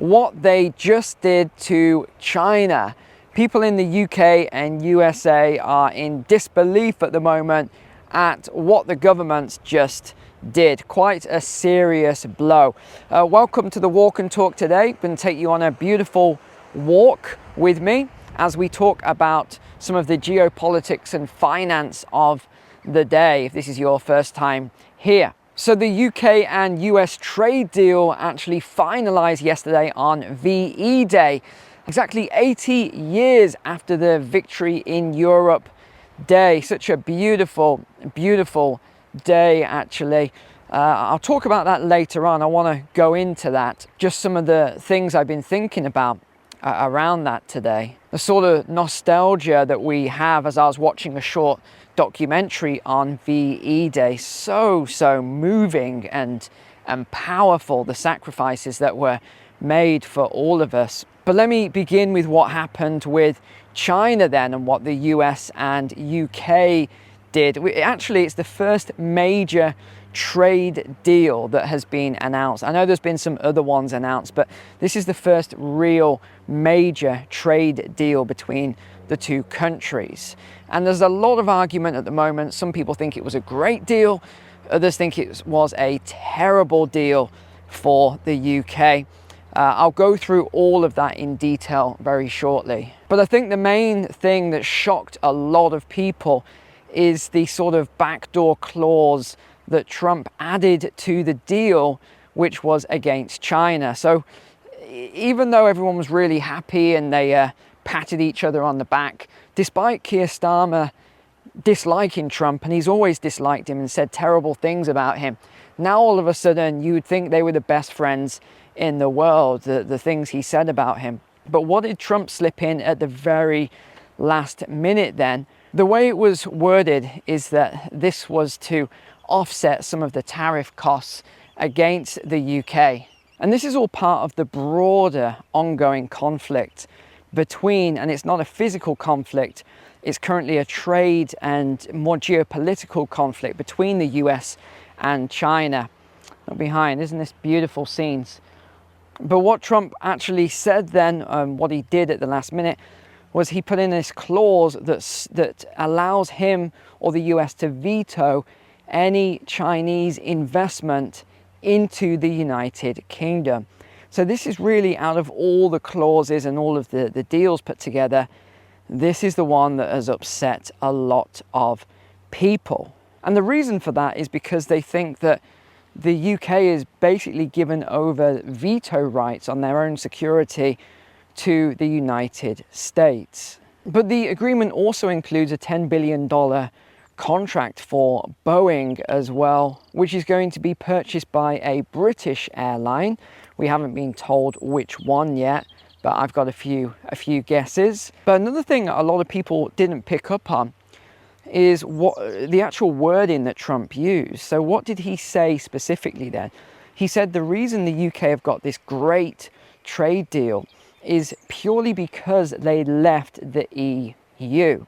what they just did to China. People in the UK and USA are in disbelief at the moment at what the governments just did. Quite a serious blow. Welcome to the Walk and Talk today. I'm going to take you on a beautiful walk with me as we talk about some of the geopolitics and finance of the day, if this is your first time here. So the UK and US trade deal actually finalized yesterday on VE Day, exactly 80 years after the Victory in Europe Day. Such a beautiful, beautiful day, actually. I'll talk about that later on. I want to go into that, just some of the things I've been thinking about around that today. The sort of nostalgia that we have as I was watching a short documentary on VE Day. So moving and powerful, the sacrifices that were made for all of us. But let me begin with what happened with China then, and what the US and UK did. Actually, it's the first major trade deal that has been announced. I know there's been some other ones announced, but this is the first real major trade deal between the two countries. And there's a lot of argument at the moment. Some people think it was a great deal, others think it was a terrible deal for the UK. I'll go through all of that in detail very shortly. But I think the main thing that shocked a lot of people is the sort of backdoor clause that Trump added to the deal, which was against China. So even though everyone was really happy and they patted each other on the back, despite Keir Starmer disliking Trump, and he's always disliked him and said terrible things about him, now all of a sudden you would think they were the best friends in the world, the things he said about him. But what did Trump slip in at the very last minute then? The way it was worded is that this was to offset some of the tariff costs against the UK. And this is all part of the broader ongoing conflict between, and it's not a physical conflict, it's currently a trade and more geopolitical conflict between the US and China. Look behind, isn't this beautiful scenes? But what Trump actually said then, what he did at the last minute, was he put in this clause that allows him or the US to veto any Chinese investment into the United Kingdom. So this is really, out of all the clauses and all of the deals put together, this is the one that has upset a lot of people. And the reason for that is because they think that the UK is basically given over veto rights on their own security to the United States. But the agreement also includes a $10 billion contract for Boeing as well, which is going to be purchased by a British airline. We haven't been told which one yet, but I've got a few guesses. But another thing a lot of people didn't pick up on is what the actual wording that Trump used. So what did he say specifically then? He said the reason the UK have got this great trade deal is purely because they left the EU.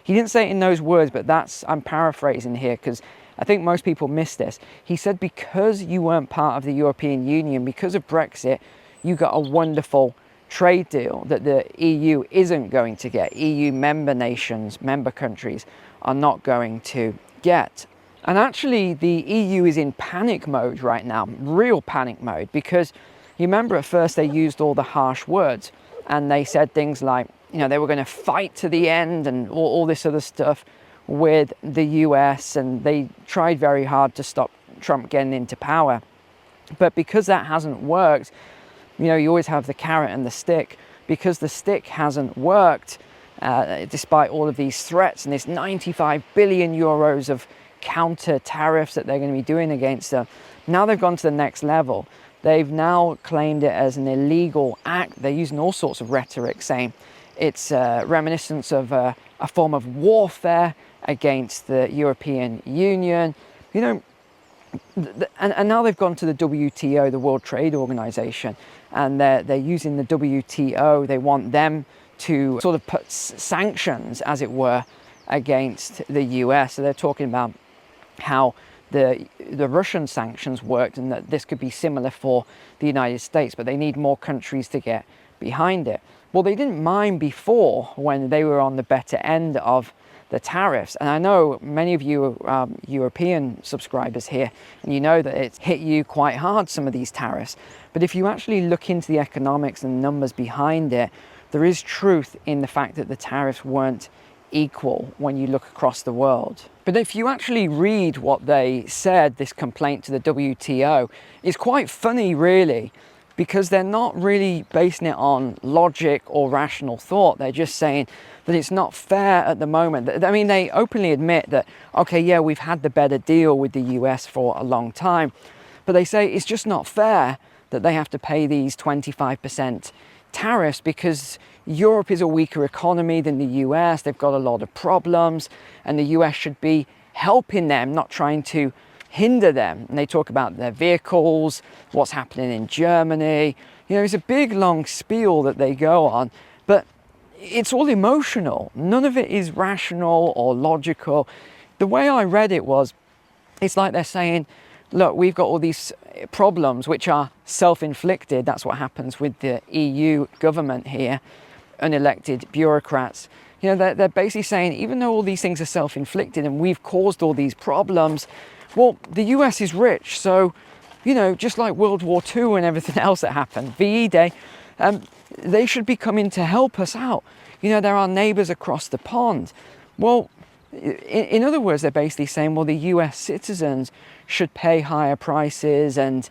He didn't say it in those words, but I'm paraphrasing here because I think most people miss this. He said because you weren't part of the European Union, because of Brexit, you got a wonderful trade deal that the EU isn't going to get. EU member nations, member countries are not going to get. And actually the EU is in panic mode right now, real panic mode, because you remember at first they used all the harsh words and they said things like, you know, they were going to fight to the end and all this other stuff with the US, and they tried very hard to stop Trump getting into power. But because that hasn't worked, you know, you always have the carrot and the stick. Because the stick hasn't worked, despite all of these threats and this 95 billion euros of counter tariffs that they're going to be doing against them, now they've gone to the next level. They've now claimed it as an illegal act. They're using all sorts of rhetoric saying it's reminiscence of a form of warfare against the European Union. You know, and now they've gone to the WTO, the World Trade Organization, and they're using the WTO. They want them to sort of put sanctions, as it were, against the US. So they're talking about how the Russian sanctions worked, and that this could be similar for the United States, but they need more countries to get behind it. Well, they didn't mind before when they were on the better end of the tariffs. And I know many of you are European subscribers here, and you know that it's hit you quite hard, some of these tariffs. But if you actually look into the economics and numbers behind it, there is truth in the fact that the tariffs weren't equal when you look across the world. But if you actually read what they said, this complaint to the WTO, it's quite funny really, because they're not really basing it on logic or rational thought. They're just saying that it's not fair at the moment. I mean, they openly admit that, okay, yeah, we've had the better deal with the US for a long time, but they say it's just not fair that they have to pay these 25% tariffs because Europe is a weaker economy than the US. They've got a lot of problems, and the US should be helping them, not trying to hinder them. And they talk about their vehicles, what's happening in Germany. You know, it's a big long spiel that they go on, but it's all emotional. None of it is rational or logical. The way I read it was, it's like they're saying, look, we've got all these problems which are self-inflicted. That's what happens with the EU government here, unelected bureaucrats. You know, they're basically saying, even though all these things are self-inflicted and we've caused all these problems, well, the US is rich, so, you know, just like World War II and everything else that happened, VE Day, they should be coming to help us out. You know, they're our neighbors across the pond. Well, in other words, they're basically saying, well, the US citizens should pay higher prices and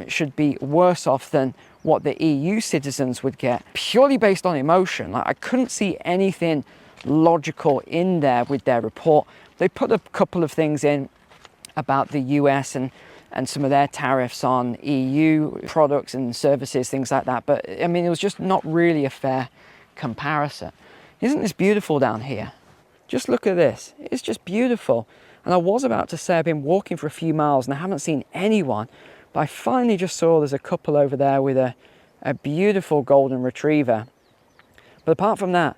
should be worse off than what the EU citizens would get, purely based on emotion. Like, I couldn't see anything logical in there with their report. They put a couple of things in about the US and some of their tariffs on EU products and services, things like that. But I mean, it was just not really a fair comparison. Isn't this beautiful down here? Just look at this. It's just beautiful. And I was about to say I've been walking for a few miles and I haven't seen anyone, but I finally just saw there's a couple over there with a beautiful golden retriever. But apart from that,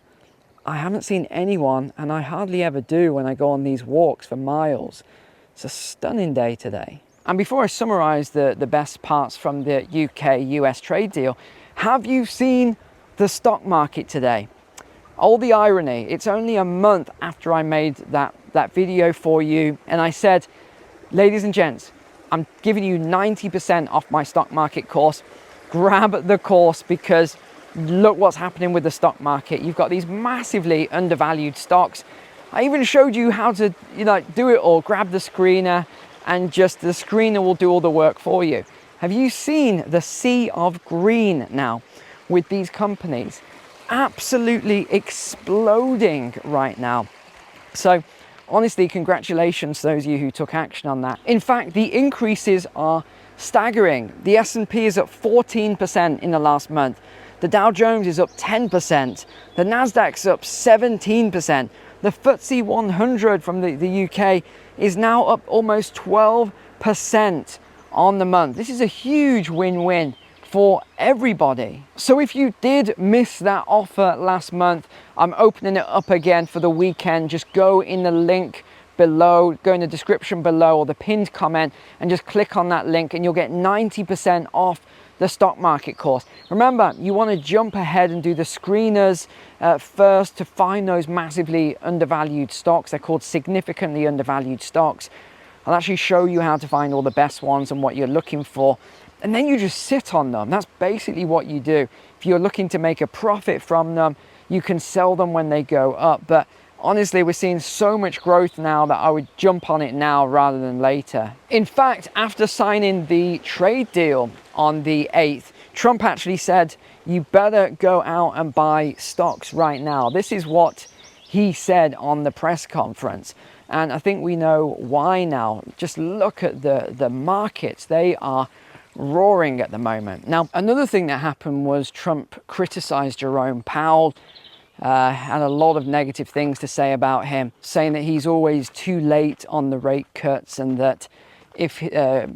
I haven't seen anyone, and I hardly ever do when I go on these walks for miles. It's a stunning day today. And before I summarize the best parts from the UK-US trade deal, have you seen the stock market today? All the irony, it's only a month after I made that video for you, and I said, ladies and gents, I'm giving you 90% off my stock market course. Grab the course because look what's happening with the stock market. You've got these massively undervalued stocks. I even showed you how to, you know, do it all. Grab the screener and just the screener will do all the work for you. Have you seen the sea of green now with these companies? Absolutely exploding right now. So honestly, congratulations to those of you who took action on that. In fact, the increases are staggering. The S&P is up 14% in the last month. The Dow Jones is up 10%. The Nasdaq's up 17%. The FTSE 100 from the UK is now up almost 12% on the month. This is a huge win-win for everybody. So if you did miss that offer last month, I'm opening it up again for the weekend. Just go in the link below, go in the description below or the pinned comment and just click on that link and you'll get 90% off the stock market course. Remember, you want to jump ahead and do the screeners first to find those massively undervalued stocks. They're called significantly undervalued stocks. I'll actually show you how to find all the best ones and what you're looking for. And then you just sit on them. That's basically what you do. If you're looking to make a profit from them, you can sell them when they go up. But honestly, we're seeing so much growth now that I would jump on it now rather than later. In fact, after signing the trade deal on the 8th, Trump actually said, you better go out and buy stocks right now. This is what he said on the press conference. And I think we know why now. Just look at the markets. They are roaring at the moment. Now, another thing that happened was Trump criticized Jerome Powell, had a lot of negative things to say about him, saying that he's always too late on the rate cuts and that if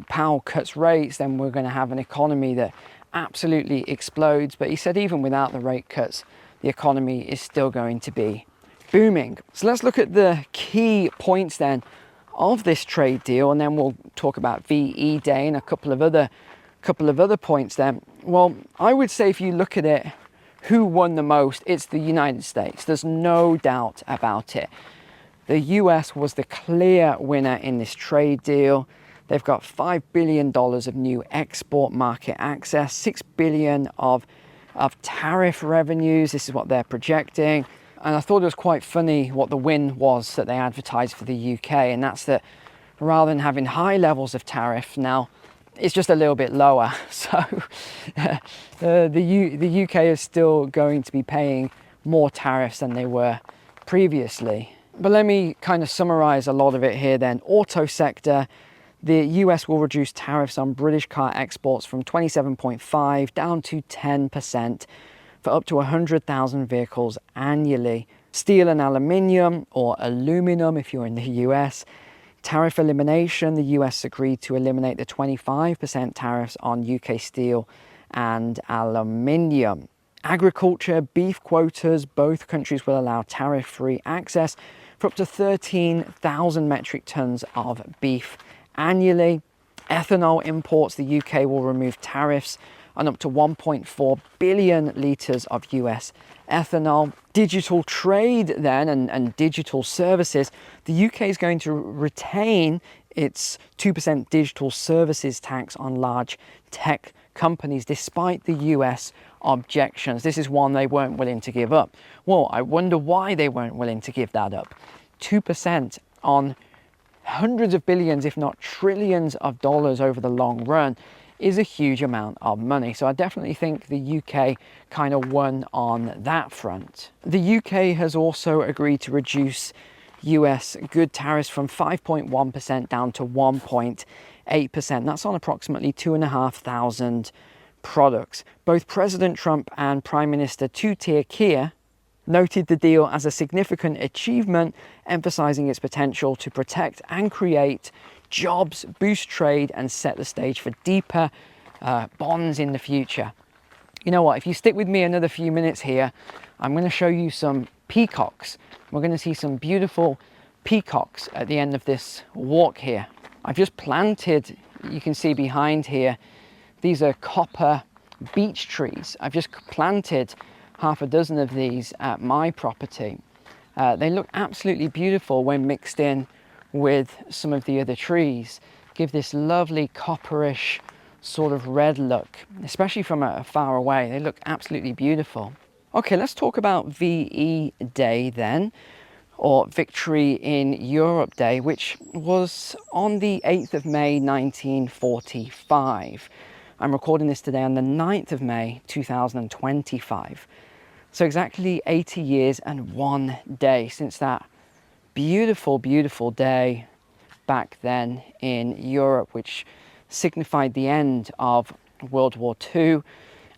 Powell cuts rates, then we're going to have an economy that absolutely explodes. But he said even without the rate cuts, the economy is still going to be booming. So let's look at the key points then of this trade deal, and then we'll talk about VE Day and a couple of other points then. Well, I would say if you look at it, who won the most, it's the United States. There's no doubt about it. The US was the clear winner in this trade deal. They've got $5 billion of new export market access, $6 billion of tariff revenues. This is what they're projecting. And I thought it was quite funny what the win was that they advertised for the UK, and that's that rather than having high levels of tariff, now it's just a little bit lower. So the UK is still going to be paying more tariffs than they were previously. But let me kind of summarize a lot of it here then. Auto sector, the US will reduce tariffs on British car exports from 27.5 down to 10% for up to 100,000 vehicles annually. Steel and aluminium, or aluminum if you're in the US. Tariff elimination, the US agreed to eliminate the 25% tariffs on UK steel and aluminium. Agriculture, beef quotas, both countries will allow tariff-free access for up to 13,000 metric tons of beef annually. Ethanol imports, the UK will remove tariffs on up to 1.4 billion litres of US ethanol. Digital trade then and digital services, the UK is going to retain its 2% digital services tax on large tech companies despite the US objections. This is one they weren't willing to give up. Well, I wonder why they weren't willing to give that up. 2% on hundreds of billions, if not trillions of dollars over the long run is a huge amount of money. So I definitely think the UK kind of won on that front. The UK has also agreed to reduce US good tariffs from 5.1% down to 1.8%. That's on approximately 2,500 products. Both President Trump and Prime Minister Two-Tier Keir noted the deal as a significant achievement, emphasizing its potential to protect and create jobs, boost trade, and set the stage for deeper bonds in the future. You know what, if you stick with me another few minutes here, I'm going to show you some peacocks. We're going to see some beautiful peacocks at the end of this walk here. I've just planted, you can see behind here, these are copper beech trees. I've just planted half a dozen of these at my property. They look absolutely beautiful when mixed in with some of the other trees. Give this lovely copperish sort of red look, especially from far away. They look absolutely beautiful. Okay, let's talk about VE Day then, or Victory in Europe Day, which was on the 8th of May 1945. I'm recording this today on the 9th of May 2025. So exactly 80 years and 1 day since that beautiful, beautiful day back then in Europe, which signified the end of World War II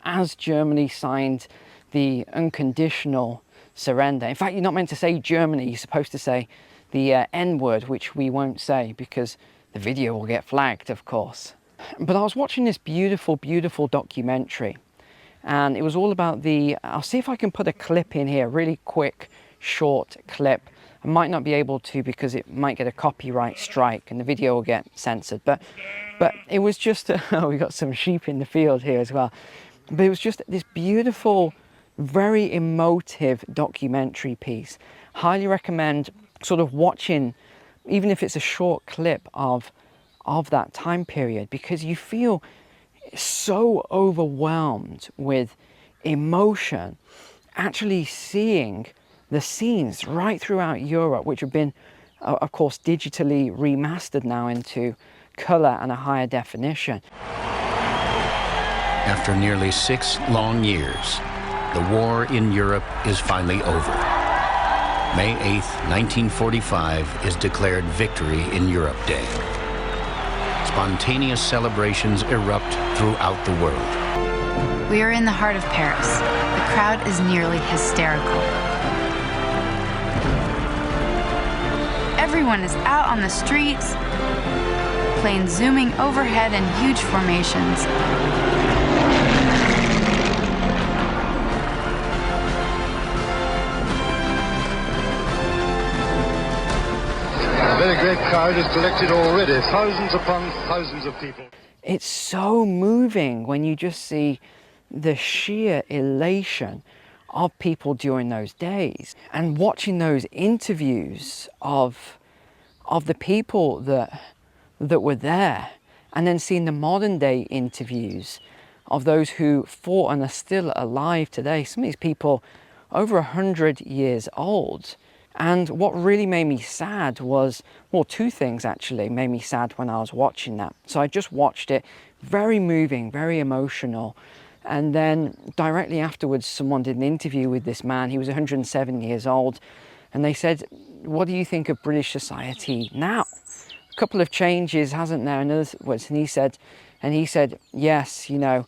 as Germany signed the unconditional surrender. In fact, you're not meant to say Germany, you're supposed to say the N-word, which we won't say because the video will get flagged, of course. But I was watching this beautiful, beautiful documentary, and it was all about I'll see if I can put a clip in here, really quick, short clip. I might not be able to because it might get a copyright strike and the video will get censored. But it was just, oh, we got some sheep in the field here as well. But it was just this beautiful, very emotive documentary piece. Highly recommend sort of watching, even if it's a short clip of that time period, because you feel so overwhelmed with emotion, actually seeing the scenes right throughout Europe, which have been, of course, digitally remastered now into color and a higher definition. After nearly 6 long years, the war in Europe is finally over. May 8th, 1945 is declared Victory in Europe Day. Spontaneous celebrations erupt throughout the world. We are in the heart of Paris. The crowd is nearly hysterical. Everyone is out on the streets, planes zooming overhead in huge formations. very great crowd has collected already, thousands upon thousands of people. It's so moving when you just see the sheer elation of people during those days, and watching those interviews of the people that were there, and then seeing the modern day interviews of those who fought and are still alive today. Some of these people over 100 years old. And what really made me sad was, well, two things actually made me sad when I was watching that. So I just watched it, very moving, very emotional. And then directly afterwards, someone did an interview with this man. He was 107 years old. And they said, what do you think of British society now? A couple of changes, hasn't there? In other words, and he said, yes, you know,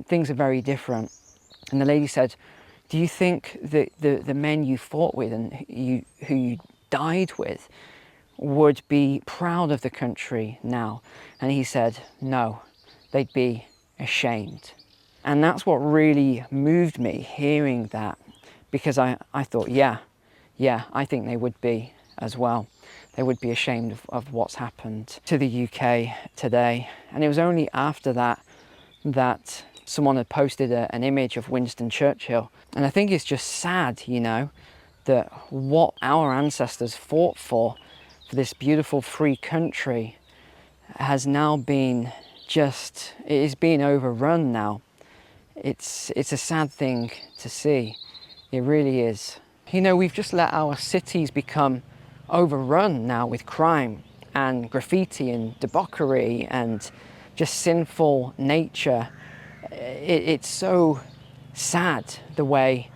things are very different. And the lady said, do you think that the men you fought with and who you died with would be proud of the country now? And he said, no, they'd be ashamed. And that's what really moved me, hearing that, because I thought, yeah, I think they would be as well. They would be ashamed of what's happened to the UK today. And it was only after that someone had posted an image of Winston Churchill. And I think it's just sad, you know, that what our ancestors fought for this beautiful free country has now been it is being overrun now. It's a sad thing to see. It really is. You know, we've just let our cities become overrun now with crime and graffiti and debauchery and just sinful nature. It's so sad the way,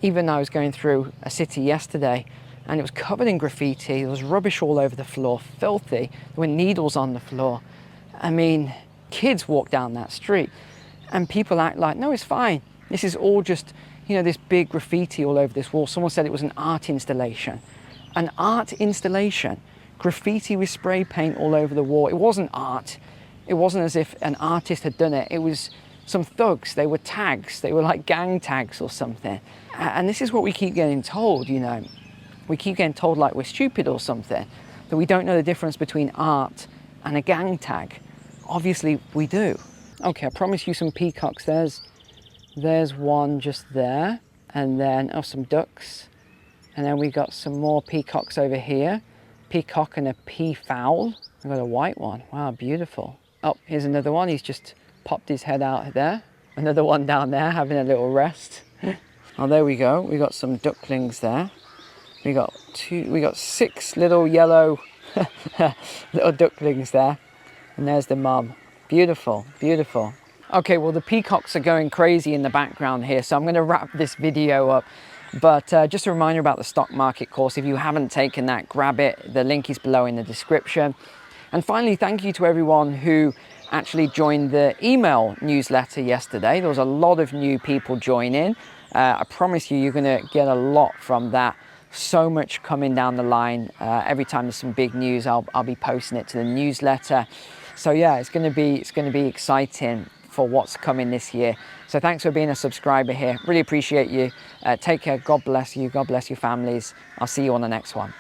even I was going through a city yesterday and it was covered in graffiti, there was rubbish all over the floor, filthy, there were needles on the floor. I mean, kids walk down that street and people act like, no, it's fine. This is all just, you know, this big graffiti all over this wall. Someone said it was an art installation. An art installation, graffiti with spray paint all over the wall. It wasn't art. It wasn't as if an artist had done it. It was some thugs. They were tags. They were like gang tags or something. And this is what we keep getting told, you know. We keep getting told like we're stupid or something, that we don't know the difference between art and a gang tag. Obviously we do. Okay, I promised you some peacocks. There's one just there, and then some ducks, and then we got some more peacocks over here. Peacock and a peafowl. I've got a white one. Wow, beautiful. Oh, here's another one. He's just popped his head out there. Another one down there having a little rest. Oh, there we go. We got some ducklings there. We got 6 little yellow little ducklings there, and there's the mum. Beautiful, beautiful. Okay, well, the peacocks are going crazy in the background here, so I'm going to wrap this video up. But just a reminder about the stock market course. If you haven't taken that, grab it. The link is below in the description. And finally, thank you to everyone who actually joined the email newsletter yesterday. There was a lot of new people joining. I promise you, you're going to get a lot from that. So much coming down the line. Every time there's some big news, I'll be posting it to the newsletter. So yeah, it's going to be exciting for what's coming this year. So thanks for being a subscriber here. Really appreciate you. Take care. God bless you. God bless your families. I'll see you on the next one.